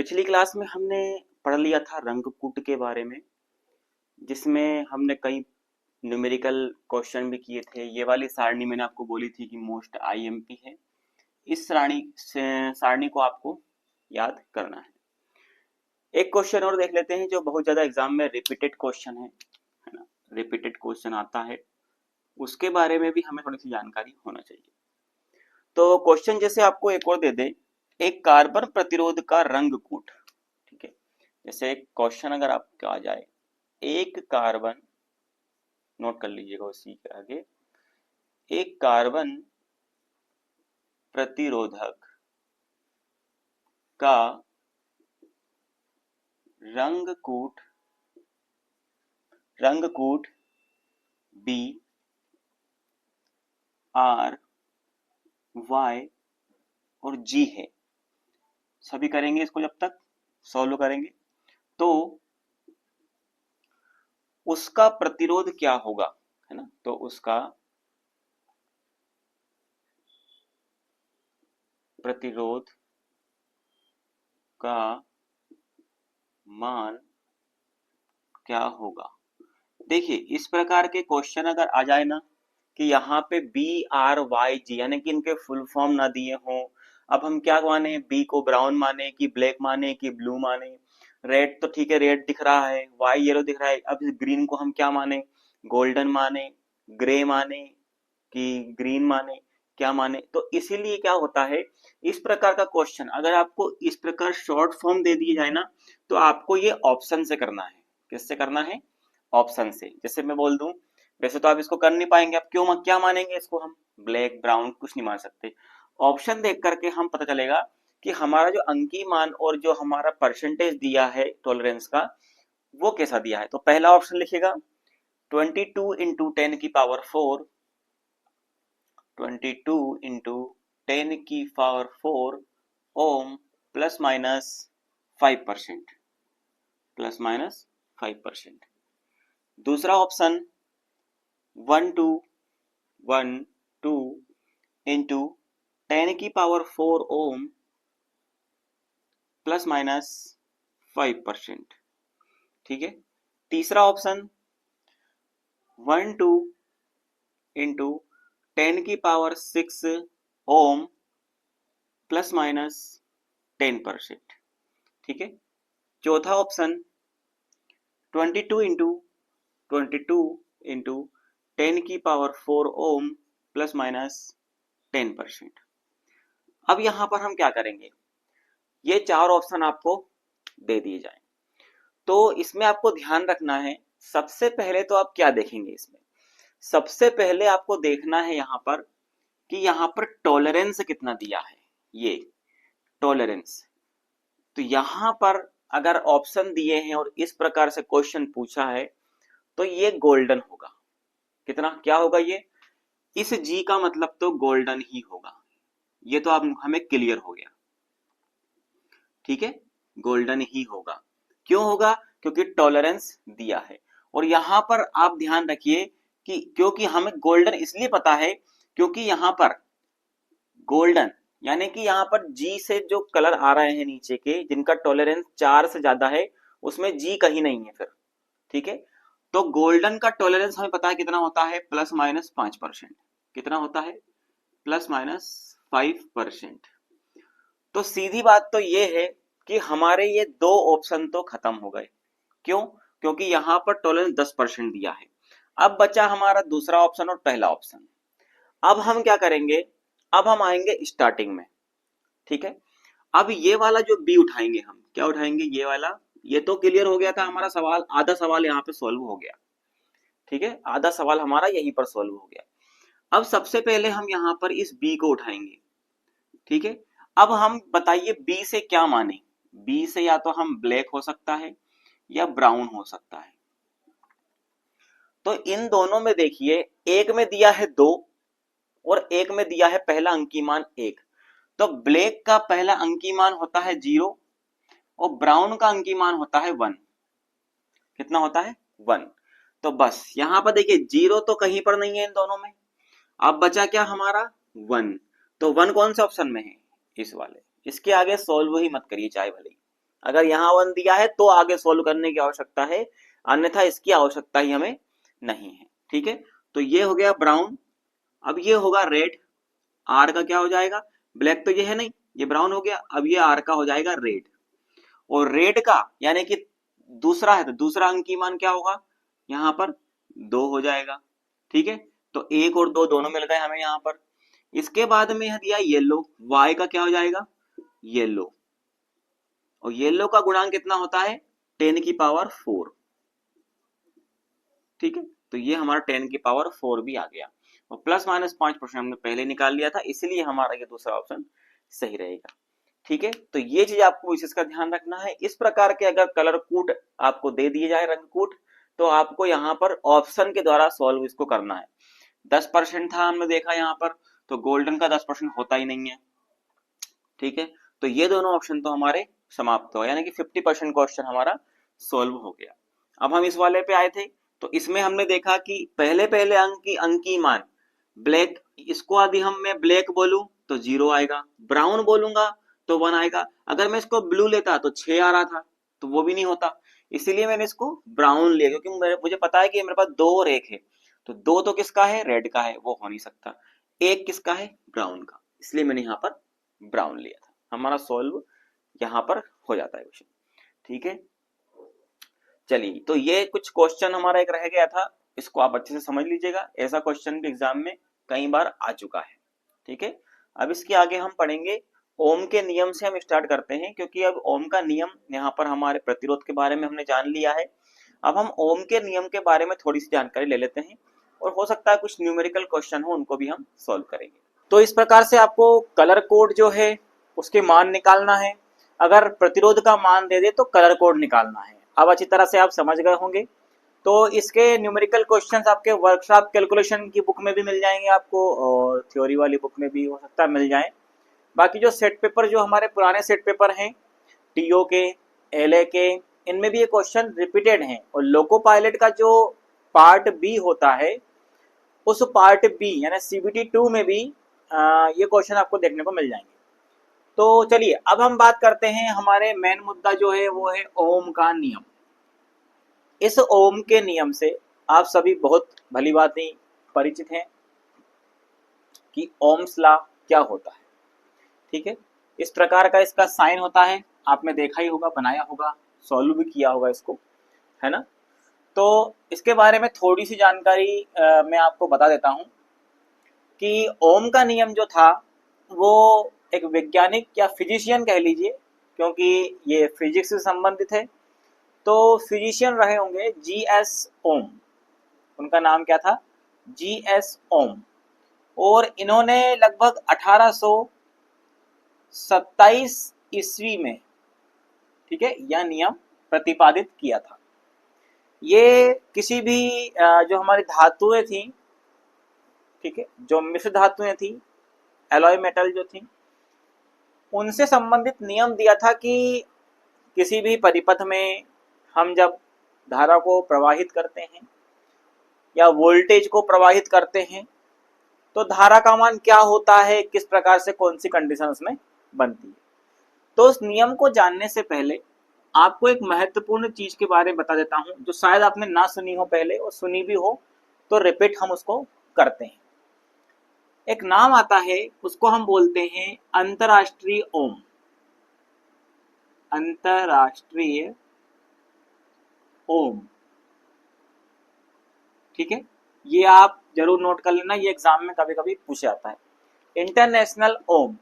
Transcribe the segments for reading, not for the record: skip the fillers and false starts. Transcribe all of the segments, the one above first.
पिछली क्लास में हमने पढ़ लिया था रंगकूट के बारे में, जिसमें हमने कई न्यूमेरिकल क्वेश्चन भी किए थे। ये वाली सारणी मैंने आपको बोली थी कि मोस्ट आईएमपी है। इस सारणी को आपको याद करना है। एक क्वेश्चन और देख लेते हैं जो बहुत ज्यादा एग्जाम में रिपीटेड क्वेश्चन है ना। रिपीटेड क्वेश्चन आता है, उसके बारे में भी हमें थोड़ी सी जानकारी होना चाहिए। तो क्वेश्चन जैसे आपको एक और दे दे, एक कार्बन प्रतिरोध का रंगकूट। ठीक है, जैसे एक क्वेश्चन अगर आपका आ जाए, एक कार्बन, नोट कर लीजिएगा उसी के आगे, एक कार्बन प्रतिरोधक का रंगकूट बी आर वाई और जी है। सभी करेंगे इसको, जब तक सॉल्व करेंगे तो उसका प्रतिरोध क्या होगा, है ना। तो उसका प्रतिरोध का मान क्या होगा। देखिए, इस प्रकार के क्वेश्चन अगर आ जाए ना कि यहाँ पे बी आर वाई जी, यानी कि इनके फुल फॉर्म ना दिए हों, अब हम क्या माने, बी को ब्राउन माने कि ब्लैक माने कि ब्लू माने। रेड तो ठीक है, रेड दिख रहा है, वाई येलो दिख रहा है, अब इस ग्रीन को हम क्या माने, गोल्डन माने, ग्रे माने कि ग्रीन माने, क्या माने। तो इसीलिए क्या होता है, इस प्रकार का क्वेश्चन अगर आपको इस प्रकार शॉर्ट फॉर्म दे दिए जाए ना, तो आपको ये ऑप्शन से करना है। किससे करना है? ऑप्शन से। जैसे मैं बोल दूं, वैसे तो आप इसको कर नहीं पाएंगे, आप क्यों क्या मानेंगे इसको, हम ब्लैक ब्राउन कुछ नहीं मान सकते। ऑप्शन देख करके हम पता चलेगा कि हमारा जो अंकीय मान और जो हमारा परसेंटेज दिया है टॉलरेंस का, वो कैसा दिया है। तो पहला ऑप्शन लिखेगा 22 into 10⁴, 22 into 10⁴ ohm plus minus 5%, plus minus 5%। दूसरा option 12 into 10⁴ ohm plus minus 5%। ठीक है। तीसरा option 12 into 10⁶ ohm plus minus 10%। ठीक है। चौथा option 22 into 10⁴ ohm plus minus 10%। अब यहां पर हम क्या करेंगे, ये चार ऑप्शन आपको दे दिए जाए, तो इसमें आपको ध्यान रखना है। सबसे पहले तो आप क्या देखेंगे इसमें, सबसे पहले आपको देखना है यहां पर कि यहां पर टॉलरेंस कितना दिया है, ये टॉलरेंस। तो यहां पर अगर ऑप्शन दिए हैं और इस प्रकार से क्वेश्चन पूछा है, तो ये गोल्डन होगा। कितना क्या होगा, ये इस जी का मतलब तो गोल्डन ही होगा। ये तो आप हमें क्लियर हो गया। ठीक है, गोल्डन ही होगा। क्यों होगा? क्योंकि टॉलरेंस दिया है। और यहां पर आप ध्यान रखिए कि क्योंकि हमें गोल्डन इसलिए पता है क्योंकि यहां पर गोल्डन यानी कि यहां पर जी से जो कलर आ रहे हैं नीचे के, जिनका टॉलरेंस 4 से ज्यादा है, उसमें जी कहीं नहीं है फिर। ठीक है, तो गोल्डन का टॉलरेंस हमें पता है कितना होता है, प्लस माइनस 5%। कितना होता है? Plus minus 5%। तो सीधी बात तो ये है कि हमारे ये दो ऑप्शन तो खत्म हो गए। क्यों? क्योंकि यहां पर टॉलरेंस 10% दिया है। अब बचा हमारा दूसरा ऑप्शन और पहला ऑप्शन। अब हम क्या करेंगे, अब हम आएंगे स्टार्टिंग में। ठीक है, अब ये वाला जो बी उठाएंगे, हम क्या उठाएंगे, ये वाला। ये तो क्लियर हो गया था हमारा सवाल, आधा सवाल यहाँ पे सॉल्व हो गया। ठीक है, आधा सवाल हमारा यहीं पर सॉल्व हो गया। अब सबसे पहले हम यहाँ पर इस बी को उठाएंगे। ठीक है, अब हम बताइए बी से क्या माने। बी से या तो हम ब्लैक हो सकता है या ब्राउन हो सकता है। तो इन दोनों में देखिए, एक में दिया है 2 और एक में दिया है पहला अंकी मान 1। तो ब्लैक का पहला अंकी मान होता है 0 और ब्राउन का अंकी मान होता है 1। कितना होता है? 1। तो बस यहां पर देखिए 0 तो कहीं पर नहीं है इन दोनों में। अब बचा क्या हमारा? 1। तो 1 कौन से ऑप्शन में है? इस वाले। इसके आगे सॉल्व ही मत करिए चाहे भले। अगर यहाँ 1 दिया है तो आगे सोल्व करने की आवश्यकता है, अन्यथा इसकी आवश्यकता ही हमें नहीं है। ठीक है, तो ये हो गया ब्राउन। अब ये होगा रेड, आर का क्या हो जाएगा, ब्लैक तो ये है नहीं, ये ब्राउन हो गया, अब ये आर का हो जाएगा रेड। और रेड का यानी कि दूसरा है तो दूसरा अंक की मान क्या होगा, यहाँ पर 2 हो जाएगा। ठीक है, तो 1 और 2 दोनों मिल गए हमें यहाँ पर। इसके बाद में दिया येलो, वाई का क्या हो जाएगा, येलो। और येलो का गुणांक कितना होता है, 10 की पावर 4। ठीक है, तो ये हमारा 10 की पावर 4 भी आ गया। और प्लस माइनस 5% हमने पहले निकाल लिया था, इसलिए हमारा ये दूसरा ऑप्शन सही रहेगा। ठीक है, तो ये चीज आपको विशेष का ध्यान रखना है। इस प्रकार के अगर कलर कोड आपको दे दिए जाए, रंग कोड, तो आपको यहाँ पर ऑप्शन के द्वारा सॉल्व इसको करना है। 10% था हमने देखा यहाँ पर, तो गोल्डन का 10% होता ही नहीं है। ठीक है, तो ये दोनों ऑप्शन तो हमारे समाप्त हो, यानी कि 50% क्वेश्चन हमारा सॉल्व हो गया। अब हम इस वाले पे आए थे, तो इसमें हमने देखा कि पहले पहले अंक की मान ब्लैक, इसको यदि हम मैं ब्लैक बोलूं तो 0 आएगा, ब्राउन बोलूंगा तो 1 आएगा। अगर मैं इसको ब्लू लेता तो 6 आ रहा था, तो वो भी नहीं होता, इसीलिए मैंने इसको ब्राउन लिया, क्योंकि मुझे पता है कि मेरे पास 2 और 1 है, तो 2 तो किसका है, रेड का है, वो हो नहीं सकता। 1 किसका है, ब्राउन का, इसलिए मैंने यहाँ पर ब्राउन लिया था। हमारा सॉल्व यहाँ पर हो जाता है क्वेश्चन। ठीक है, चलिए, तो ये कुछ क्वेश्चन हमारा एक रह गया था, इसको आप अच्छे से समझ लीजिएगा, ऐसा क्वेश्चन भी एग्जाम में कई बार आ चुका है। ठीक है, अब इसके आगे हम पढ़ेंगे ओम के नियम से हम स्टार्ट करते हैं, क्योंकि अब ओम का नियम यहाँ पर हमारे प्रतिरोध के बारे में हमने जान लिया है। अब हम ओम के नियम के बारे में थोड़ी सी जानकारी ले लेते हैं, और हो सकता है कुछ न्यूमेरिकल क्वेश्चन हो, उनको भी हम सॉल्व करेंगे। तो इस प्रकार से आपको कलर कोड जो है उसके मान निकालना है। अगर प्रतिरोध का मान दे दे तो कलर कोड निकालना है। अब अच्छी तरह से आप समझ गए होंगे। तो इसके न्यूमेरिकल क्वेश्चंस आपके वर्कशॉप कैलकुलेशन की बुक में भी मिल जाएंगे आपको, और थ्योरी वाली बुक में भी हो सकता है मिल जाए। बाकी जो सेट पेपर, जो हमारे पुराने सेट पेपर हैं टीओ के, एलए के, इनमें भी ये क्वेश्चन रिपीटेड हैं। और लोको पायलट का जो पार्ट बी होता है, उस पार्ट बी यानी सीबीटी 2 में भी ये क्वेश्चन आपको देखने को मिल जाएंगे। तो चलिए, अब हम बात करते हैं, हमारे मेन मुद्दा जो है वो है ओम का नियम। इस ओम के नियम से आप सभी बहुत भली भांति परिचित हैं कि ओम्स लॉ क्या होता है। ठीक है, इस प्रकार का इसका साइन होता है, आपने देखा ही होगा, बनाया होगा, सॉल्व भी किया होगा इसको, है ना। तो इसके बारे में थोड़ी सी जानकारी मैं आपको बता देता हूं कि ओम का नियम जो था वो एक वैज्ञानिक या फिजिशियन कह लीजिए, क्योंकि ये फिजिक्स से संबंधित है, तो फिजिशियन रहे होंगे जीएस ओम। उनका नाम क्या था, जीएस ओम। और इन्होंने लगभग 1827 ईस्वी में, ठीक है, यह नियम प्रतिपादित किया था। ये किसी भी जो हमारी धातुएं थी, ठीक है, जो मिश्र धातुएं थी, एलॉय मेटल जो थी, उनसे संबंधित नियम दिया था कि किसी भी परिपथ में हम जब धारा को प्रवाहित करते हैं या वोल्टेज को प्रवाहित करते हैं, तो धारा का मान क्या होता है, किस प्रकार से, कौन सी कंडीशंस में बनती है। तो उस नियम को जानने से पहले आपको एक महत्वपूर्ण चीज के बारे में बता देता हूं, जो शायद आपने ना सुनी हो पहले, और सुनी भी हो तो रिपीट हम उसको करते हैं। एक नाम आता है, उसको हम बोलते हैं अंतरराष्ट्रीय ओम। अंतरराष्ट्रीय ओम, ठीक है, ये आप जरूर नोट कर लेना, ये एग्जाम में कभी कभी पूछा जाता है। इंटरनेशनल ओम,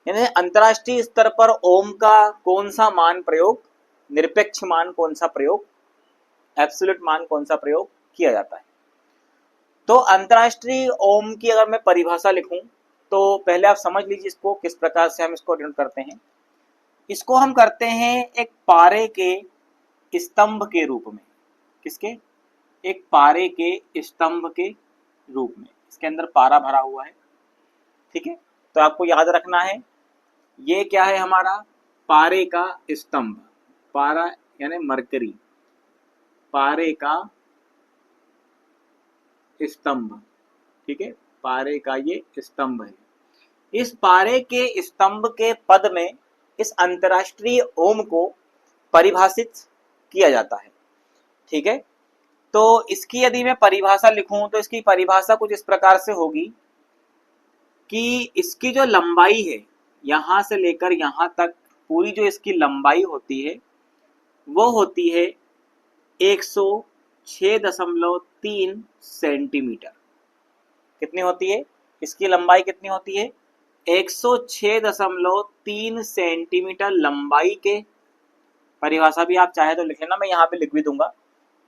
यानी अंतरराष्ट्रीय स्तर पर ओम का कौन सा मान प्रयोग, निरपेक्ष मान कौन सा प्रयोग, एब्सोल्यूट मान कौन सा प्रयोग किया जाता है। तो अंतरराष्ट्रीय ओम की अगर मैं परिभाषा लिखूं, तो पहले आप समझ लीजिए इसको किस प्रकार से हम इसको डिनोट करते हैं। इसको हम करते हैं एक पारे के स्तंभ के रूप में। किसके, एक पारे के स्तंभ के रूप में, इसके अंदर पारा भरा हुआ है। ठीक है, तो आपको याद रखना है, ये क्या है हमारा, पारे का स्तंभ, पारा यानी मरकरी, पारे का स्तंभ, ठीक है, पारे का ये स्तंभ है। इस पारे के स्तंभ के पद में इस अंतरराष्ट्रीय ओम को परिभाषित किया जाता है। ठीक है, तो इसकी यदि मैं परिभाषा लिखूं तो इसकी परिभाषा कुछ इस प्रकार से होगी कि इसकी जो लंबाई है यहां से लेकर यहां तक, पूरी जो इसकी लंबाई होती है वो होती है 106.3 सेंटीमीटर। कितनी होती है इसकी लंबाई, कितनी होती है 106.3 सेंटीमीटर लंबाई के, परिभाषा भी आप चाहे तो लिख लेना, मैं यहाँ पे लिख भी दूंगा।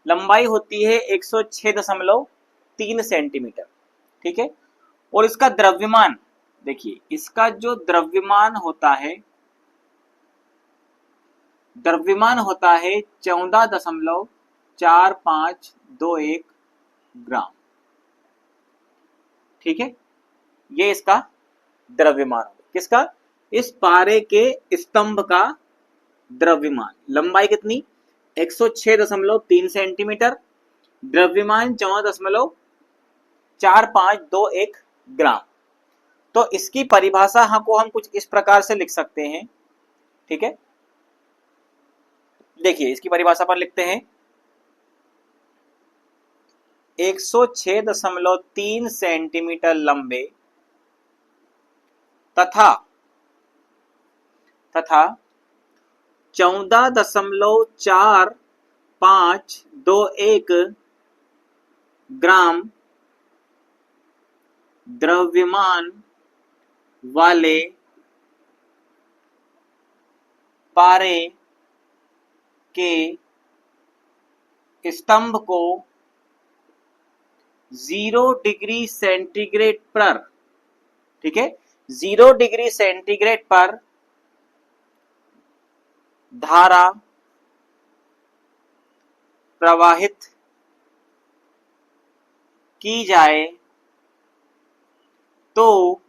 लंबाई होती है 106.3 सेंटीमीटर। ठीक है, और इसका द्रव्यमान देखिए, इसका जो द्रव्यमान होता है 14.4521 ग्राम। ठीक है, ये इसका द्रव्यमान होगा, किसका, इस पारे के स्तंभ का द्रव्यमान। लंबाई कितनी 106.3 सेंटीमीटर, द्रव्यमान 14.4521 ग्राम। तो इसकी परिभाषा हमको हम कुछ इस प्रकार से लिख सकते हैं। ठीक है, देखिए इसकी परिभाषा पर लिखते हैं 106.3 सेंटीमीटर लंबे तथा 14.4521 ग्राम द्रव्यमान वाले पारे के स्तंभ को 0 डिग्री सेंटीग्रेड पर, ठीक है, 0 डिग्री सेंटीग्रेड पर धारा प्रवाहित की जाए तो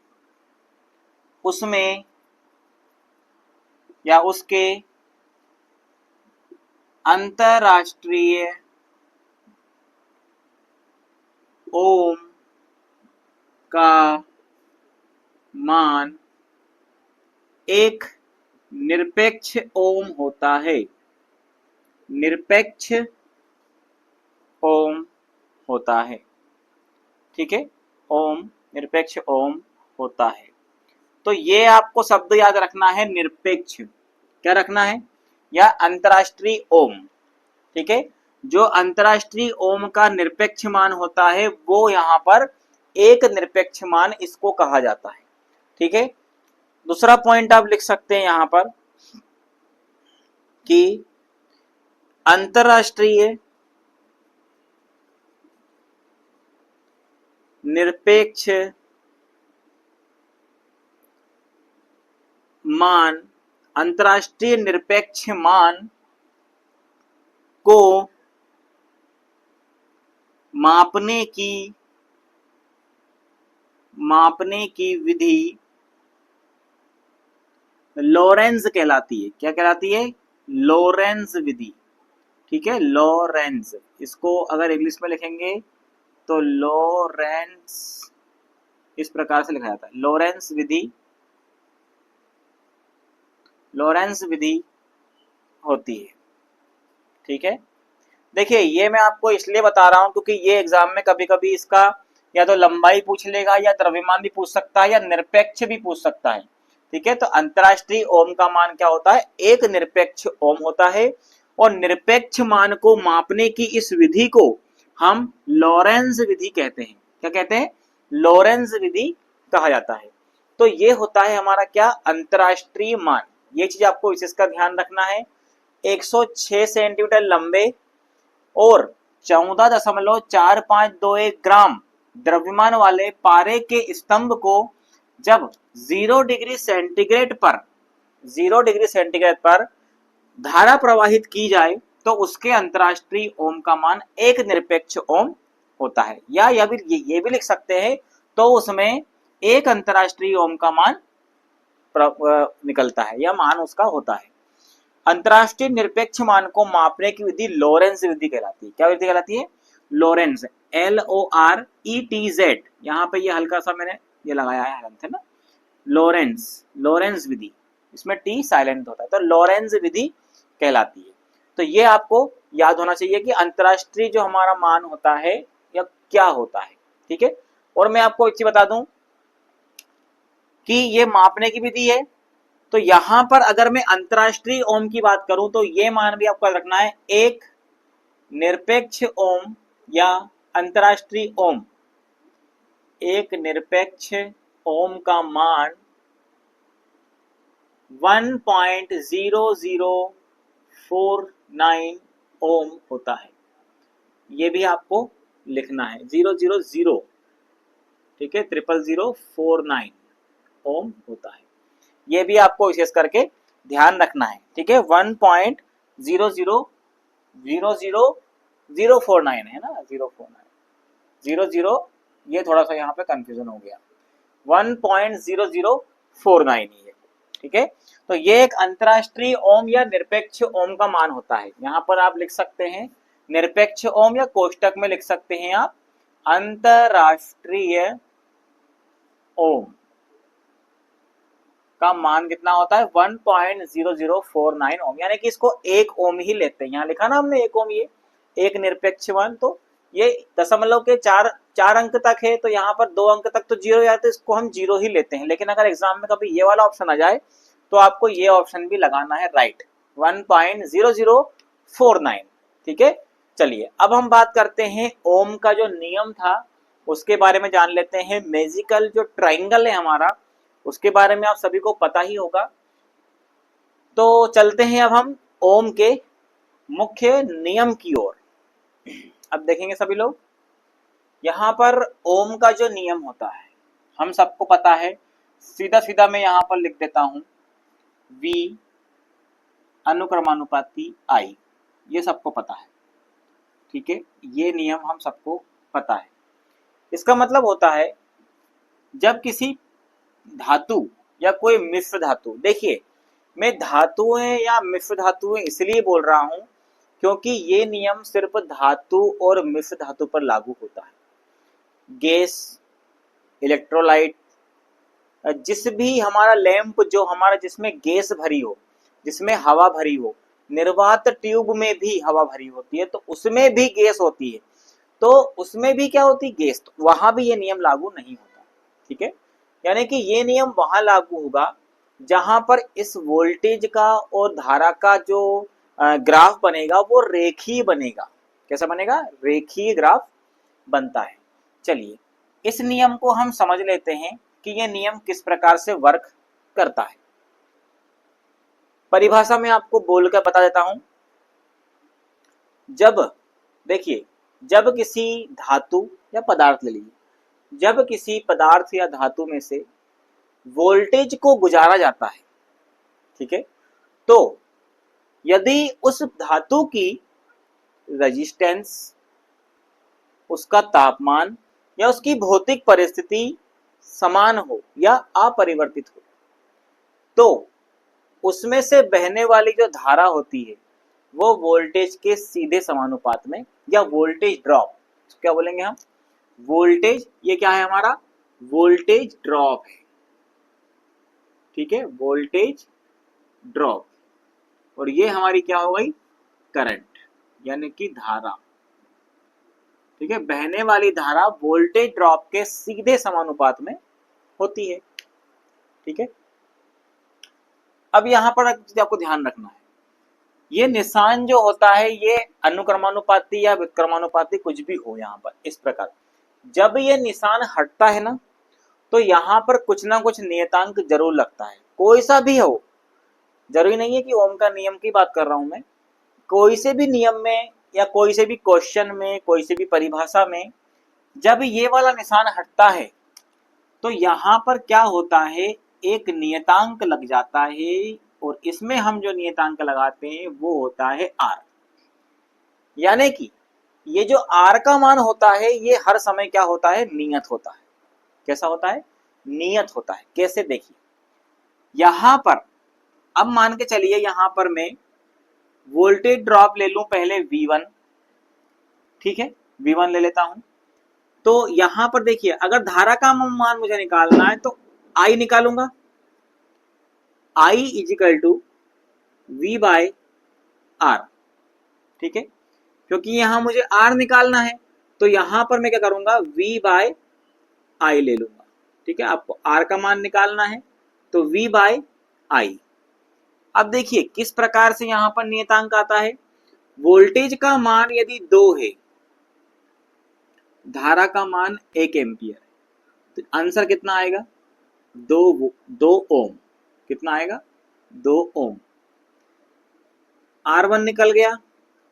उसमें या उसके अंतरराष्ट्रीय ओम का मान एक निरपेक्ष ओम होता है। निरपेक्ष ओम होता है। ठीक है, ओम, निरपेक्ष ओम होता है। तो ये आपको शब्द याद रखना है, निरपेक्ष, क्या रखना है, या अंतरराष्ट्रीय ओम। ठीक है, जो अंतरराष्ट्रीय ओम का निरपेक्ष मान होता है वो यहाँ पर एक निरपेक्ष मान इसको कहा जाता है। ठीक है, दूसरा पॉइंट आप लिख सकते हैं यहाँ पर कि अंतरराष्ट्रीय निरपेक्ष मान, अंतरराष्ट्रीय निरपेक्ष मान को मापने की विधि लॉरेंज कहलाती है। क्या कहलाती है, लॉरेंज विधि। ठीक है, लॉरेंज, इसको अगर इंग्लिश में लिखेंगे तो लॉरेंस, इस प्रकार से लिखा जाता है, लॉरेंस विधि, लॉरेंस विधि होती है। ठीक है, देखिए ये मैं आपको इसलिए बता रहा हूं क्योंकि ये एग्जाम में कभी कभी इसका या तो लंबाई पूछ लेगा, या द्रव्यमान भी पूछ सकता है, या निरपेक्ष भी पूछ सकता है। ठीक है, तो अंतरराष्ट्रीय ओम का मान क्या होता है, एक निरपेक्ष ओम होता है, और निरपेक्ष मान को मापने की इस विधि को हम लॉरेंज विधि कहते हैं। क्या कहते हैं, लॉरेंज विधि कहा जाता है। तो ये होता है हमारा क्या, अंतरराष्ट्रीय मान। ये चीज आपको इसका ध्यान रखना है। 106 सेंटीमीटर लंबे और 14.4521 ग्राम द्रव्यमान वाले पारे के स्तंभ को जब 0 डिग्री सेंटीग्रेड पर धारा प्रवाहित की जाए तो उसके अंतरराष्ट्रीय ओम का मान एक निरपेक्ष ओम होता है। या ये भी लिख सकते हैं, तो उसमें एक अंतरराष्ट्रीय ओम का मान निकलता है, या मान उसका होता है। अंतरराष्ट्रीय निरपेक्ष मान को मापने की विधि लॉरेंज विधि कहलाती है। क्या विधि कहलाती है, लॉरेंज, LORETZ। यहाँ पे ये हल्का सा मैंने ये लगाया है ना, लॉरेंज विधि, इसमें टी साइलेंट होता है, तो लॉरेंज विधि कहलाती है। तो ये आपको याद होना चाहिए कि अंतरराष्ट्रीय जो हमारा मान होता है या क्या होता है, ठीक है। और मैं आपको एक चीज बता दूं कि ये मापने की विधि है, तो यहां पर अगर मैं अंतरराष्ट्रीय ओम की बात करूं तो ये मान भी आपको रखना है, एक निरपेक्ष ओम या अंतरराष्ट्रीय ओम, एक निरपेक्ष ओम का मान 1.0049 ओम होता है। ये भी आपको लिखना है 000, ठीक है, 00049 ओम होता है। ये भी आपको विशेष करके ध्यान रखना है, ठीक है। 1.0000049 है ना, 049 ये थोड़ा सा यहाँ पे कंफ्यूजन हो गया, 1.0049 ही है, ठीक है। तो ये एक अंतरराष्ट्रीय ओम या निरपेक्ष ओम का मान होता है। यहाँ पर आप लिख सकते हैं निरपेक्ष ओम या कोष्टक में लिख सकते हैं आप अंतरराष्ट्रीय ओम का मान कितना होता है 1.0049 ओम, यानी कि इसको एक ओम ही लेते हैं। यहाँ लिखा ना हमने एक ओम, ये एक निरपेक्ष मान, तो ये दशमलव के चार अंक तक है, तो यहाँ पर 2 अंक तक तो जीरो जाते, इसको हम जीरो ही लेते हैं। लेकिन अगर एग्जाम में कभी ये वाला ऑप्शन आ जाए तो आपको ये ऑप्शन भी लगाना है, राइट, 1.0049, ठीक है। चलिए अब हम बात करते हैं ओम का जो नियम था उसके बारे में जान लेते हैं। मैजिकल जो ट्राइंगल है हमारा, उसके बारे में आप सभी को पता ही होगा। तो चलते हैं अब हम ओम के मुख्य नियम की ओर। अब देखेंगे सभी लोग, यहां पर ओम का जो नियम होता है हम सबको पता है, सीधा सीधा मैं यहां पर लिख देता हूं V अनुक्रमानुपाती I, ये सबको पता है, ठीक है। ये नियम हम सबको पता है। इसका मतलब होता है जब किसी धातु या कोई मिश्र धातु, देखिए मैं धातुएं या मिश्र धातुएं इसलिए बोल रहा हूं क्योंकि ये नियम सिर्फ धातु और मिश्र धातु पर लागू होता है। गैस, इलेक्ट्रोलाइट, जिस भी हमारा लैंप जो हमारा जिसमें गैस भरी हो, जिसमें हवा भरी हो, निर्वात ट्यूब में भी हवा भरी होती है, तो उसमें भी गैस होती है, तो उसमें भी क्या होती है, गैस, तो वहां भी ये नियम लागू नहीं होता, ठीक है। यानी कि ये नियम वहां लागू होगा जहां पर इस वोल्टेज का और धारा का जो ग्राफ बनेगा वो रेखीय बनेगा। कैसा बनेगा, रेखीय ग्राफ बनता है। चलिए इस नियम को हम समझ लेते हैं कि यह नियम किस प्रकार से वर्क करता है। परिभाषा में आपको बोलकर बता देता हूं। जब देखिए, जब किसी धातु या पदार्थ ले लीजिए, जब किसी पदार्थ या धातु में से वोल्टेज को गुजारा जाता है, ठीक है, तो यदि उस धातु की रेजिस्टेंस, उसका तापमान या उसकी भौतिक परिस्थिति समान हो या अपरिवर्तित हो, तो उसमें से बहने वाली जो धारा होती है वो वोल्टेज के सीधे समानुपात में, या वोल्टेज ड्रॉप, क्या बोलेंगे हम, वोल्टेज, ये क्या है हमारा, वोल्टेज ड्रॉप है, ठीक है, वोल्टेज ड्रॉप, और ये हमारी क्या हो गई, करंट, यानी कि धारा, ठीक है। बहने वाली धारा वोल्टेज ड्रॉप के सीधे समानुपात में होती है, ठीक है। अब यहां पर आपको ध्यान रखना है, ये निशान जो होता है ये अनुक्रमानुपाती या व्युत्क्रमानुपाती कुछ भी हो, यहां पर इस प्रकार जब ये निशान हटता है ना, तो यहां पर कुछ ना कुछ नियतांक जरूर लगता है, कोई सा भी हो, जरूरी नहीं है कि ओम का नियम की बात कर रहा हूं मैं, कोई से भी नियम में या कोई से भी क्वेश्चन में, कोई से भी परिभाषा में जब ये वाला निशान हटता है तो यहां पर क्या होता है, एक नियतांक लग जाता है, और इसमें हम जो नियतांक लगाते हैं वो होता है आर। यानी कि ये जो आर का मान होता है ये हर समय क्या होता है, नियत होता है। कैसा होता है, नियत होता है। कैसे, देखिए यहां पर अब मान के चलिए, यहां पर मैं वोल्टेज ड्रॉप ले लूं पहले V1, ठीक है, V1 ले लेता हूं। तो यहां पर देखिए, अगर धारा का मान मुझे निकालना है तो I निकालूंगा, I is equal to V by R, ठीक है, क्योंकि यहां मुझे R निकालना है तो यहां पर मैं क्या करूंगा, V बाय I ले लूंगा, ठीक है। आपको R का मान निकालना है तो V बाय I। अब देखिए किस प्रकार से यहां पर नियतांक आता है। वोल्टेज का मान यदि 2 है, धारा का मान 1 एम्पियर है, तो आंसर कितना आएगा, 2 ओम। कितना आएगा, 2 ओम। R1 निकल गया,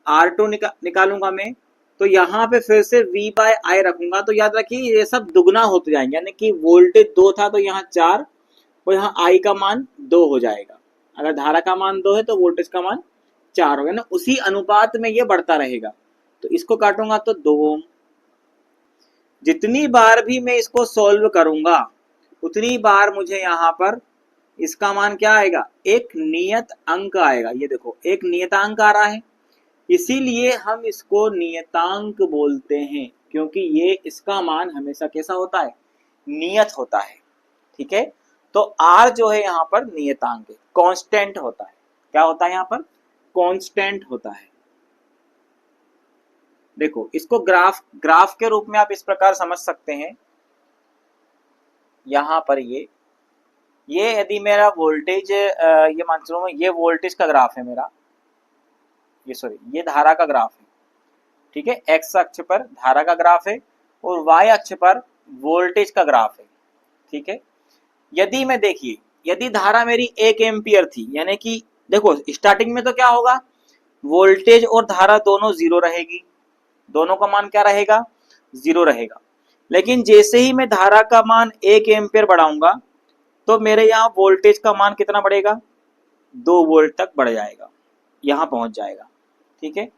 R2 निकालूंगा मैं, तो यहां पे फिर से V बाय I रखूंगा, तो याद रखिए ये सब दुगना होते जाएंगे, यानी कि वोल्टेज 2 था तो यहाँ 4 और यहाँ I का मान 2 हो जाएगा। अगर धारा का मान 2 है तो वोल्टेज का मान 4 होगा ना, उसी अनुपात में ये बढ़ता रहेगा। तो इसको काटूंगा तो 2 ओम। जितनी बार भी मैं इसको सॉल्व करूंगा उतनी बार मुझे यहाँ पर इसका मान क्या आएगा, एक नियत अंक आएगा। ये देखो एक नियतांक आ रहा है, इसीलिए हम इसको नियतांक बोलते हैं, क्योंकि ये इसका मान हमेशा कैसा होता है, नियत होता है, ठीक है। तो R जो है यहाँ पर नियतांक है, कांस्टेंट होता है। क्या होता है यहाँ पर, कांस्टेंट होता है। देखो इसको ग्राफ के रूप में आप इस प्रकार समझ सकते हैं। यहाँ पर ये यदि मेरा वोल्टेज ये मान चलो ये वोल्टेज का ग्राफ है मेरा, ये धारा का ग्राफ है, ठीक है। एक्स अक्ष पर धारा का ग्राफ है और वाई अक्ष पर वोल्टेज का ग्राफ है, ठीक है। यदि मैं देखिए, यदि धारा मेरी 1 एम्पियर थी, यानी कि देखो स्टार्टिंग में तो क्या होगा, वोल्टेज और धारा दोनों जीरो रहेगी, दोनों का मान क्या रहेगा, जीरो रहेगा। लेकिन जैसे ही मैं धारा का मान 1 एम्पियर बढ़ाऊंगा तो मेरे यहाँ वोल्टेज का मान कितना बढ़ेगा, 2 वोल्ट तक बढ़ जाएगा, यहाँ पहुंच जाएगा, ठीक है।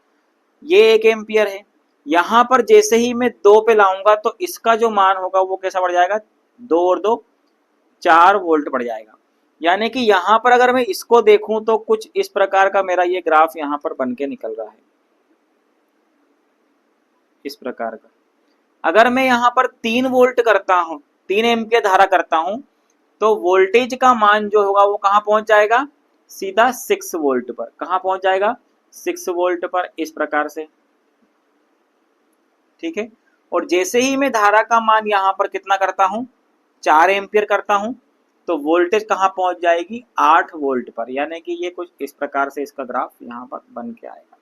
ये 1 एम्पियर है, यहाँ पर जैसे ही मैं 2 पे लाऊंगा तो इसका जो मान होगा वो कैसा बढ़ जाएगा, 2 और 2 4 वोल्ट बढ़ जाएगा। यानी कि यहाँ पर अगर मैं इसको देखूं तो कुछ इस प्रकार का मेरा ये ग्राफ यहाँ पर बन के निकल रहा है, इस प्रकार का। अगर मैं यहाँ पर 3 वोल्ट करता हूँ, 3 एम्पियर धारा करता हूँ, तो वोल्टेज का मान जो होगा वो कहाँ पहुंच जाएगा, सीधा 6 वोल्ट पर। कहाँ पहुंच जाएगा, 6 वोल्ट पर, इस प्रकार से, ठीक है। और जैसे ही मैं धारा का मान यहाँ पर कितना करता हूँ, 4 एम्पियर करता हूँ, तो वोल्टेज कहाँ पहुंच जाएगी, 8 वोल्ट पर। यानी कि ये कुछ इस प्रकार से इसका ग्राफ यहाँ पर बन के आएगा।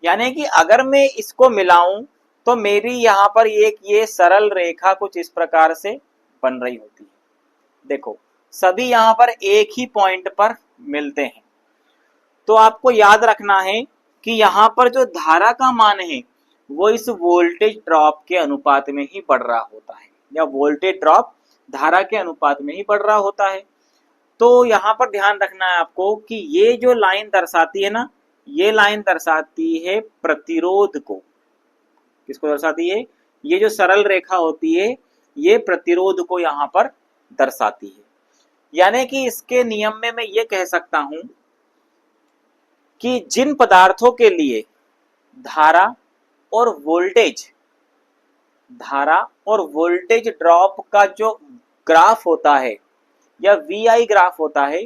यानी कि अगर मैं इसको मिलाऊं तो मेरी यहाँ पर एक ये सरल रेखा कुछ इस प्रकार से बन रही होती है। देखो सभी यहाँ पर एक ही पॉइंट पर मिलते हैं। तो आपको याद रखना है कि यहाँ पर जो धारा का मान है वो इस वोल्टेज ड्रॉप के अनुपात में ही बढ़ रहा होता है, या वोल्टेज ड्रॉप धारा के अनुपात में ही बढ़ रहा होता है। तो यहाँ पर ध्यान रखना है आपको कि ये जो लाइन दर्शाती है ना, ये लाइन दर्शाती है प्रतिरोध को। किसको दर्शाती है, ये जो सरल रेखा होती है ये प्रतिरोध को यहाँ पर दर्शाती है। यानी कि इसके नियम में मैं ये कह सकता हूं कि जिन पदार्थों के लिए धारा और वोल्टेज ड्रॉप का जो ग्राफ होता है या VI ग्राफ होता है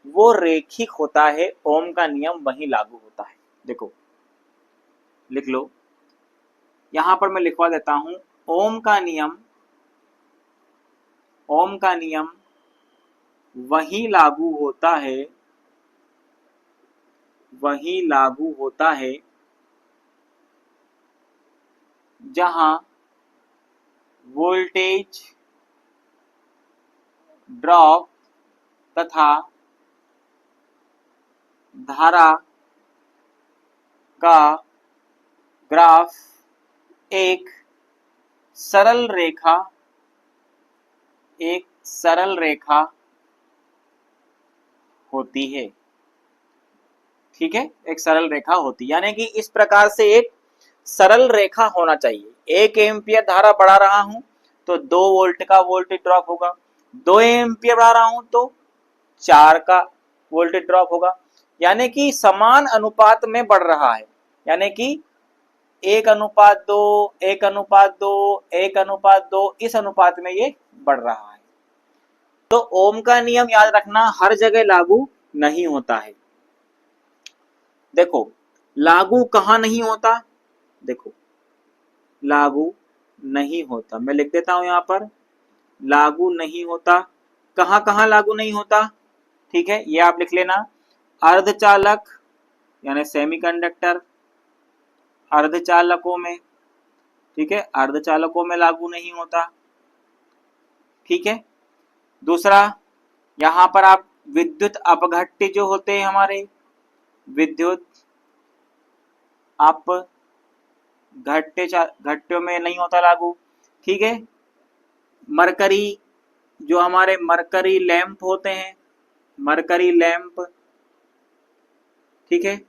वो रेखिक होता है, ओम का नियम वहीं लागू होता है। देखो लिख लो, यहां पर मैं लिखवा देता हूं, ओम का नियम वहीं लागू होता है जहां वोल्टेज ड्रॉप तथा धारा का ग्राफ एक सरल रेखा होती है, ठीक है। एक सरल रेखा होती है, यानी कि इस प्रकार से एक सरल रेखा होना चाहिए। 1 एम्पियर धारा बढ़ा रहा हूं तो 2 वोल्ट का वोल्टेज ड्रॉप होगा, 2 एम्पियर बढ़ा रहा हूं तो 4 का वोल्टेज ड्रॉप होगा। यानी कि समान अनुपात में बढ़ रहा है, यानी कि 1:2, 1:2, 1:2, इस अनुपात में ये बढ़ रहा है। तो ओम का नियम याद रखना हर जगह लागू नहीं होता है। देखो लागू कहाँ नहीं होता, देखो लागू नहीं होता, मैं लिख देता हूं यहां पर, लागू नहीं होता। कहाँ कहाँ लागू नहीं होता, ठीक है, ये आप लिख लेना। अर्धचालक यानी सेमीकंडक्टर, अर्धचालकों में, ठीक है, अर्धचालकों में लागू नहीं होता, ठीक है। दूसरा, यहां पर आप विद्युत अपघट्य जो होते हैं हमारे, विद्युत घट्यों में नहीं होता लागू, ठीक है। मरकरी, जो हमारे मरकरी लैंप होते हैं, मरकरी लैंप, ठीक है,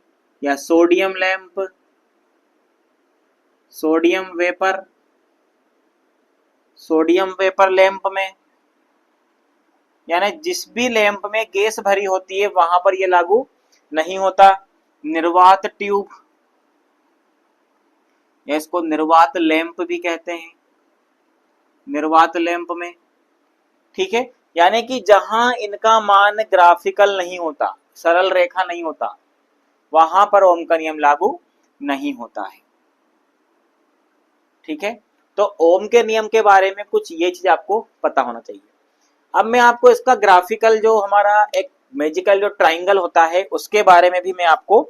या sodium lamp, sodium vapour, sodium vapour lamp में, यानी जिस भी लैंप में गैस भरी होती है वहां पर यह लागू नहीं होता। निर्वात ट्यूब, या इसको निर्वात लैंप भी कहते हैं, निर्वात लैंप में, ठीक है। यानी कि जहां इनका मान ग्राफिकल नहीं होता, सरल रेखा नहीं होता, वहां पर ओम का नियम लागू नहीं होता है, ठीक है। तो ओम के नियम के बारे में कुछ ये चीज आपको पता होना चाहिए। अब मैं आपको इसका ग्राफिकल जो हमारा एक मैजिकल जो ट्राइंगल होता है उसके बारे में भी मैं आपको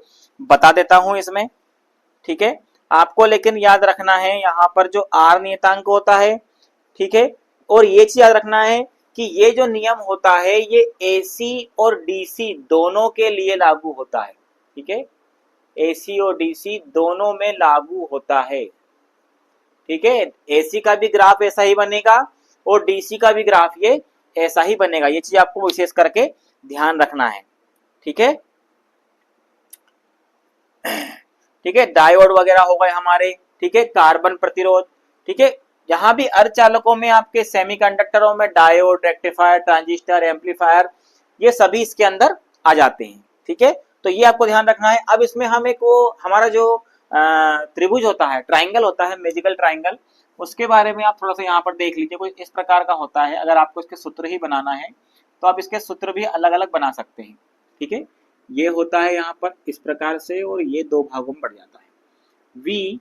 बता देता हूं इसमें, ठीक है। आपको लेकिन याद रखना है यहाँ पर जो आर नियतांक होता है, ठीक है, और ये चीज याद रखना है कि ये जो नियम होता है ये एसी और डीसी दोनों के लिए लागू होता है, ठीक है, एसी और डीसी दोनों में लागू होता है, ठीक है। एसी का भी ग्राफ ऐसा ही बनेगा और डीसी का भी ग्राफ ये ऐसा ही बनेगा, ये चीज आपको विशेष करके ध्यान रखना है, ठीक है, ठीक है। डायोड वगैरह हो गए हमारे, ठीक है, कार्बन प्रतिरोध, ठीक है। यहाँ भी अर्धचालकों में आपके सेमीकंडक्टरों में डायोड, रेक्टिफायर, ट्रांजिस्टर, एम्पलीफायर, ये सभी इसके अंदर आ जाते हैं, ठीक है। तो ये आपको ध्यान रखना है। अब इसमें हम एक वो हमारा जो त्रिभुज होता है, ट्राइंगल होता है, मैजिकल ट्राइंगल, उसके बारे में आप थोड़ा सा यहाँ पर देख लीजिए। कुछ इस प्रकार का होता है, अगर आपको इसके सूत्र ही बनाना है तो आप इसके सूत्र भी अलग अलग बना सकते हैं, ठीक है। ये होता है यहाँ पर इस प्रकार से और ये दो भागों में बढ़ जाता है। V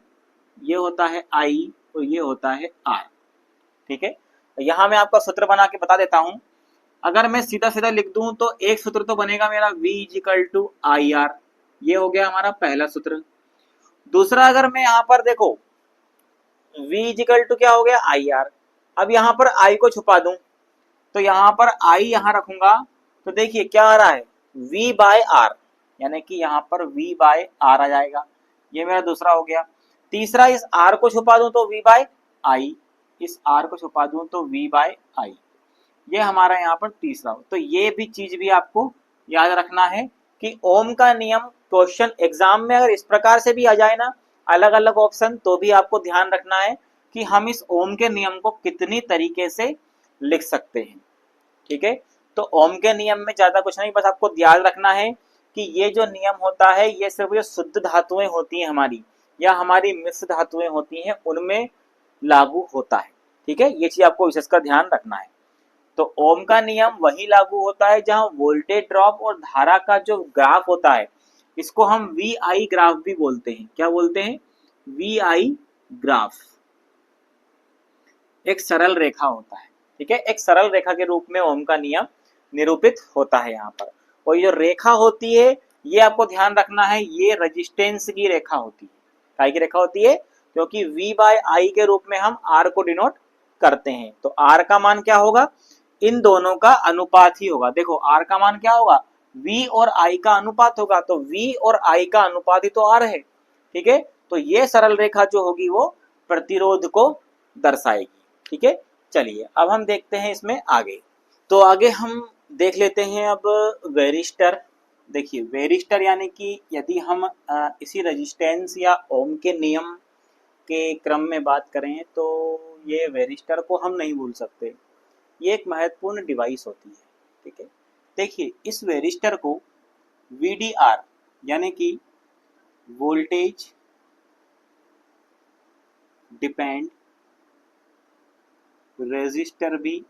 ये होता है I और ये होता है R, ठीक है। तो यहाँ मैं आपका सूत्र बना के बता देता हूं। अगर मैं सीधा सीधा लिख दूं तो एक सूत्र तो बनेगा मेरा V equal to I R, ये हो गया हमारा पहला सूत्र। दूसरा, अगर मैं यहाँ पर देखो V इक्वल टू क्या हो गया आई आर, अब यहाँ पर I को छुपा दूं तो यहाँ पर I यहाँ रखूंगा तो देखिए क्या आ रहा है V बाय आर, यानी कि यहाँ पर V बाय आर आ जाएगा, ये मेरा दूसरा हो गया। तीसरा, इस R को छुपा दूं तो V बाय आई, इस R को छुपा दूं तो V बाय आई, ये हमारा यहाँ पर तीसरा हो। तो ये भी चीज भी आपको याद रखना है कि ओम का नियम क्वेश्चन एग्जाम में अगर इस प्रकार से भी आ जाए ना, अलग अलग ऑप्शन, तो भी आपको ध्यान रखना है कि हम इस ओम के नियम को कितनी तरीके से लिख सकते हैं, ठीक है। तो ओम के नियम में ज्यादा कुछ नहीं, बस आपको ध्यान रखना है कि ये जो नियम होता है ये सिर्फ जो शुद्ध धातुएं होती हैं हमारी या हमारी मिश्र धातुएं होती हैं उनमें लागू होता है, ठीक है। ये चीज आपको विशेषकर ध्यान रखना है। तो ओम का नियम वही लागू होता है जहां वोल्टेज ड्रॉप और धारा का जो ग्राफ होता है इसको हम वी आई ग्राफ भी बोलते हैं। क्या बोलते हैं? V I graph. एक सरल रेखा होता है, ठीक है, एक सरल रेखा के रूप में ओम का नियम निरूपित होता है यहाँ पर। और ये रेखा होती है ये आपको ध्यान रखना है, ये रेजिस्टेंस की रेखा होती है। काय की रेखा होती है? क्योंकि V बाय आई के रूप में हम R को डिनोट करते हैं। तो R का मान क्या होगा? इन दोनों का अनुपात ही होगा। देखो R का मान क्या होगा? V और I का अनुपात होगा। तो V और I का अनुपात ही तो R है, ठीक है। तो ये सरल रेखा जो होगी वो प्रतिरोध को दर्शाएगी, ठीक है। चलिए अब हम देखते हैं इसमें आगे। तो आगे हम देख लेते हैं अब वेरिस्टर। देखिए वेरिस्टर यानी कि यदि हम इसी रेजिस्टेंस या ओम के नियम के क्रम में बात करें तो ये वेरिस्टर को हम नहीं भूल सकते, ये एक महत्वपूर्ण डिवाइस होती है, ठीक है। देखिए इस वेरिस्टर को VDR यानी कि वोल्टेज डिपेंड रेजिस्टर भी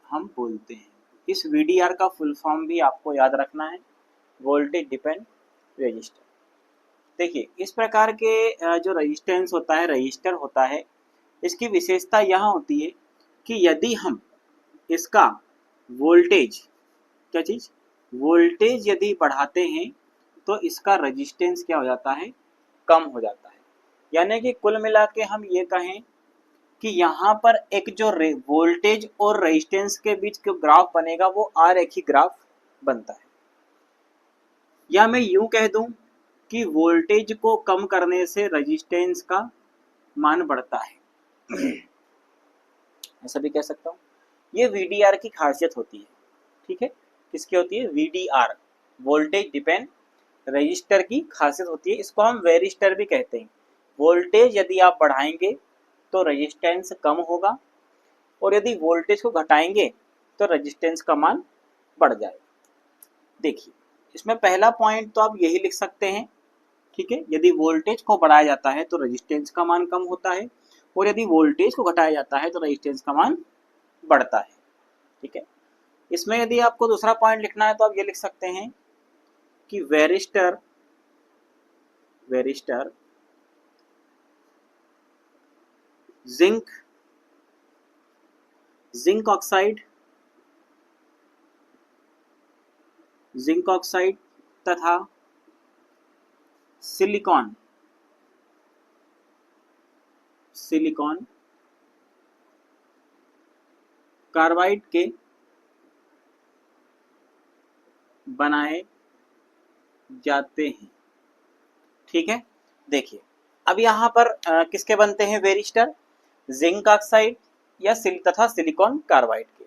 हम बोलते हैं, इस VDR का फुल फॉर्म भी आपको याद रखना है, वोल्टेज डिपेंड रेजिस्टर। देखिए इस प्रकार के जो रेजिस्टेंस होता है, रजिस्टर होता है, इसकी विशेषता यहाँ होती है कि यदि हम इसका वोल्टेज, क्या चीज, वोल्टेज यदि बढ़ाते हैं तो इसका रेजिस्टेंस क्या हो जाता है, कम हो जाता है। यानी कि कुल मिला के हम ये कहें कि यहाँ पर एक जो वोल्टेज और रेजिस्टेंस के बीच जो ग्राफ बनेगा वो आरेखी ग्राफ बनता है। या मैं यूं कह दूं कि वोल्टेज को कम करने से रेजिस्टेंस का मान बढ़ता है, ऐसा भी कह सकता हूं। ये VDR की खासियत होती है, ठीक है। किसकी होती है? VDR, वोल्टेज डिपेंड रजिस्टर की खासियत होती है। इसको हम वेरिस्टर भी कहते हैं। वोल्टेज यदि आप बढ़ाएंगे तो रेजिस्टेंस कम होगा, और यदि वोल्टेज को घटाएंगे तो रेजिस्टेंस का मान बढ़ जाएगा। देखिए इसमें पहला पॉइंट तो आप यही लिख सकते हैं, ठीक है। यदि वोल्टेज को बढ़ाया जाता है तो रेजिस्टेंस का मान कम होता है, और यदि वोल्टेज को घटाया जाता है तो रेजिस्टेंस का मान बढ़ता है, ठीक है। इसमें यदि आपको दूसरा पॉइंट लिखना है तो आप ये लिख सकते हैं कि वेरिस्टर जिंक ऑक्साइड तथा सिलिकॉन कार्बाइड के बनाए जाते हैं, ठीक है। देखिए अब यहाँ पर किसके बनते हैं वेरिस्टर? जिंक ऑक्साइड या तथा सिलिकॉन कार्बाइड के।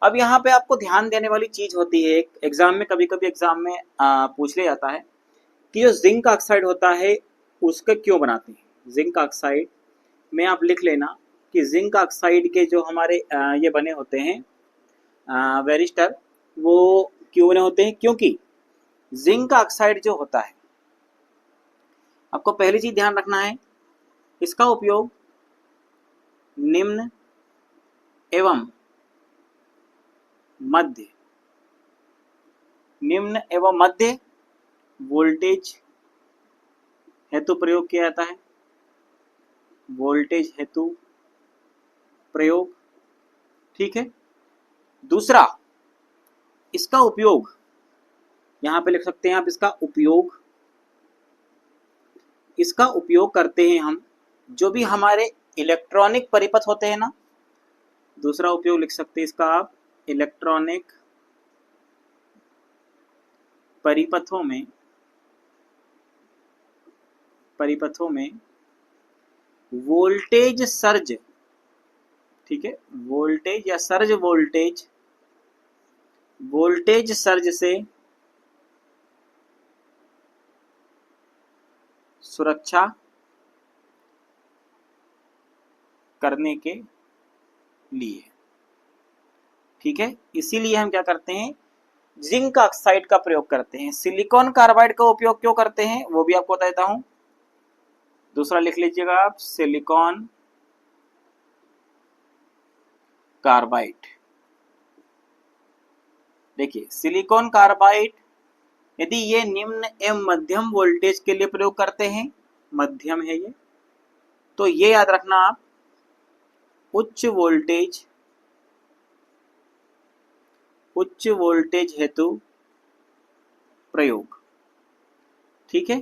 अब यहाँ पे आपको ध्यान देने वाली चीज होती है, एक एग्जाम में कभी कभी एग्जाम में पूछ लिया जाता है कि जो जिंक ऑक्साइड होता है उसका क्यों बनाते हैं। जिंक ऑक्साइड में आप लिख लेना कि जिंक ऑक्साइड के जो हमारे ये बने होते हैं वेरिस्टर, वो क्यों बने होते हैं? क्योंकि जिंक ऑक्साइड जो होता है, आपको पहली चीज ध्यान रखना है, इसका उपयोग निम्न एवं मध्य वोल्टेज हेतु प्रयोग किया जाता है। वोल्टेज हेतु प्रयोग, ठीक है। दूसरा, इसका उपयोग यहां पे लिख सकते हैं आप, इसका उपयोग करते हैं हम जो भी हमारे इलेक्ट्रॉनिक परिपथ होते हैं ना। दूसरा उपयोग लिख सकते हैं इसका आप, इलेक्ट्रॉनिक परिपथों में वोल्टेज सर्ज, ठीक है, वोल्टेज या सर्ज वोल्टेज सर्ज से सुरक्षा करने के लिए, ठीक है। इसीलिए हम क्या करते हैं, जिंक ऑक्साइड का प्रयोग करते हैं। सिलिकॉन कार्बाइड का उपयोग क्यों करते हैं वो भी आपको बता देता हूं। दूसरा लिख लीजिएगा आप, सिलिकॉन कार्बाइड। देखिए सिलिकॉन कार्बाइड यदि ये निम्न एवं मध्यम वोल्टेज के लिए प्रयोग करते हैं, मध्यम है ये, तो ये याद रखना आप, उच्च वोल्टेज हेतु प्रयोग, ठीक है।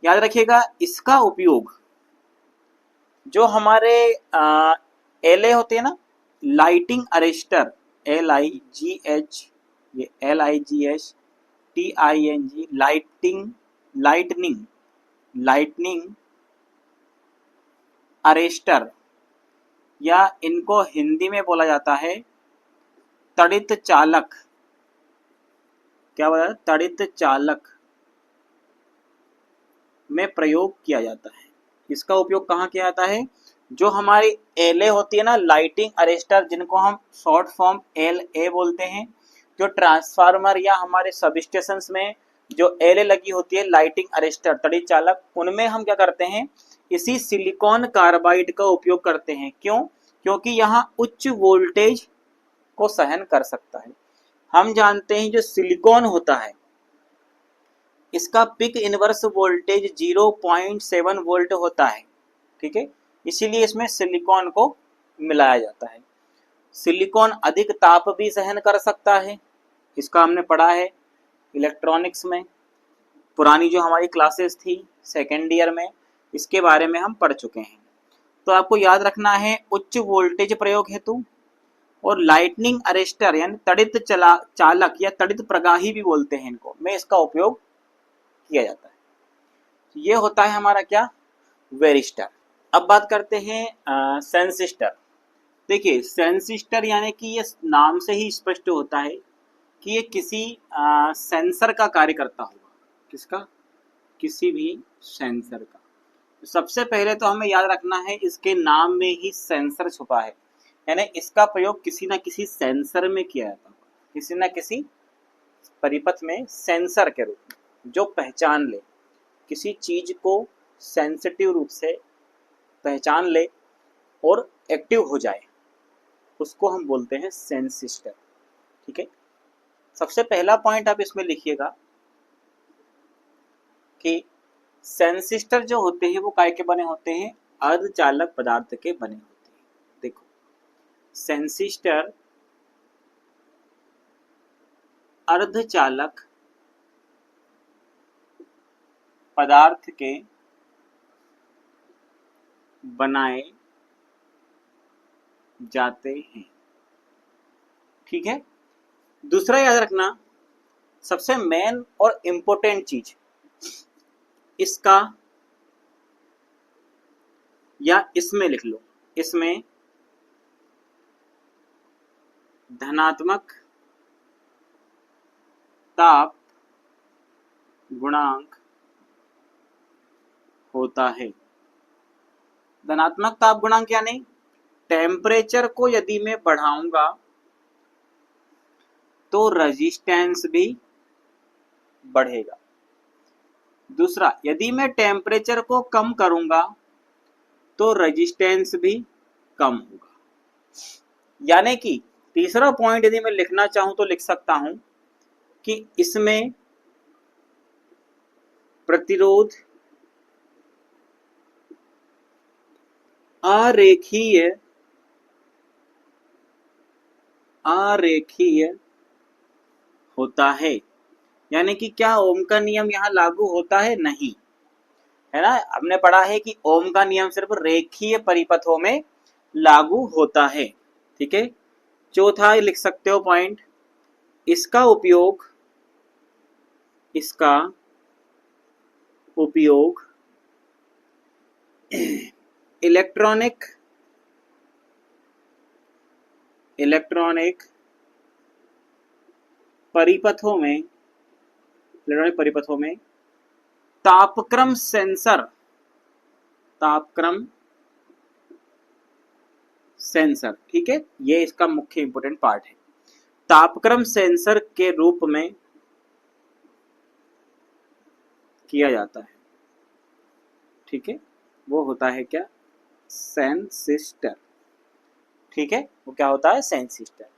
याद रखिएगा इसका उपयोग जो हमारे LA होते हैं ना, लाइटिंग अरेस्टर, LIGH, ये LIGH TING, लाइटनिंग अरेस्टर, या इनको हिंदी में बोला जाता है तड़ित चालक। क्या बोला? तड़ित चालक में प्रयोग किया जाता है। इसका उपयोग कहाँ किया जाता है? जो हमारी LA होती है ना, लाइटिंग अरेस्टर, जिनको हम शॉर्ट फॉर्म LA बोलते हैं, जो ट्रांसफार्मर या हमारे सब स्टेशंस में जो LA लगी होती है, लाइटिंग अरेस्टर, तड़ित चालक, उनमें हम क्या करते हैं, इसी सिलिकॉन कार्बाइड का उपयोग करते हैं। क्यों? क्योंकि यहाँ उच्च वोल्टेज को सहन कर सकता है। हम जानते हैं जो सिलिकॉन होता है इसका पिक इनवर्स वोल्टेज 0.7 वोल्ट होता है, ठीक है, इसीलिए इसमें सिलिकॉन को मिलाया जाता है। सिलिकॉन अधिक ताप भी सहन कर सकता है, इसका हमने पढ़ा है इलेक्ट्रॉनिक्स में, पुरानी जो हमारी क्लासेस थी सेकेंड ईयर में, इसके बारे में हम पढ़ चुके हैं। तो आपको याद रखना है उच्च वोल्टेज प्रयोग हेतु और लाइटनिंग अरेस्टर यानी तड़ित चालक या तड़ित प्रगाही भी बोलते हैं इनको, में इसका उपयोग किया जाता है। ये होता है हमारा क्या, वेरिस्टर। अब बात करते हैं सेंसिस्टर। देखिए सेंसिस्टर यानी कि ये नाम से ही स्पष्ट होता है कि ये किसी सेंसर का कार्य करता होगा। किसका, किसी भी सेंसर का। सबसे पहले तो हमें याद रखना है इसके नाम में ही सेंसर छुपा है, यानी इसका प्रयोग किसी ना किसी सेंसर में किया जाता होगा, किसी ना किसी परिपथ में सेंसर के रूप में, जो पहचान ले, किसी चीज को सेंसिटिव रूप से पहचान ले और एक्टिव हो जाए, उसको हम बोलते हैं सेंसिस्टर, ठीक है। सबसे पहला पॉइंट आप इसमें लिखिएगा कि सेंसिस्टर जो होते हैं वो काय के बने होते हैं, अर्धचालक पदार्थ के बने होते हैं। देखो सेंसिस्टर अर्धचालक पदार्थ के बनाए जाते हैं, ठीक है। दूसरा याद रखना, सबसे मेन और इम्पोर्टेंट चीज इसका, या इसमें लिख लो, इसमें धनात्मक ताप गुणांक होता है। धनात्मक ताप गुणांक यानी टेम्परेचर को यदि मैं बढ़ाऊंगा तो रेजिस्टेंस भी बढ़ेगा। दूसरा, यदि मैं टेम्परेचर को कम करूंगा तो रेजिस्टेंस भी कम होगा। यानी कि तीसरा पॉइंट यदि मैं लिखना चाहूं तो लिख सकता हूं कि इसमें प्रतिरोध अरेखीय होता है। यानी कि क्या ओम का नियम यहाँ लागू होता है? नहीं, है ना। हमने पढ़ा है कि ओम का नियम सिर्फ रेखीय परिपथों में लागू होता है, ठीक है। चौथा लिख सकते हो पॉइंट, इसका उपयोग इलेक्ट्रॉनिक परिपथों में तापक्रम सेंसर, ठीक है, ये इसका मुख्य इंपोर्टेंट पार्ट है। तापक्रम सेंसर के रूप में किया जाता है, ठीक है। वो होता है क्या, सेंसिस्टर, ठीक है। वो क्या होता है, सेंसिस्टर।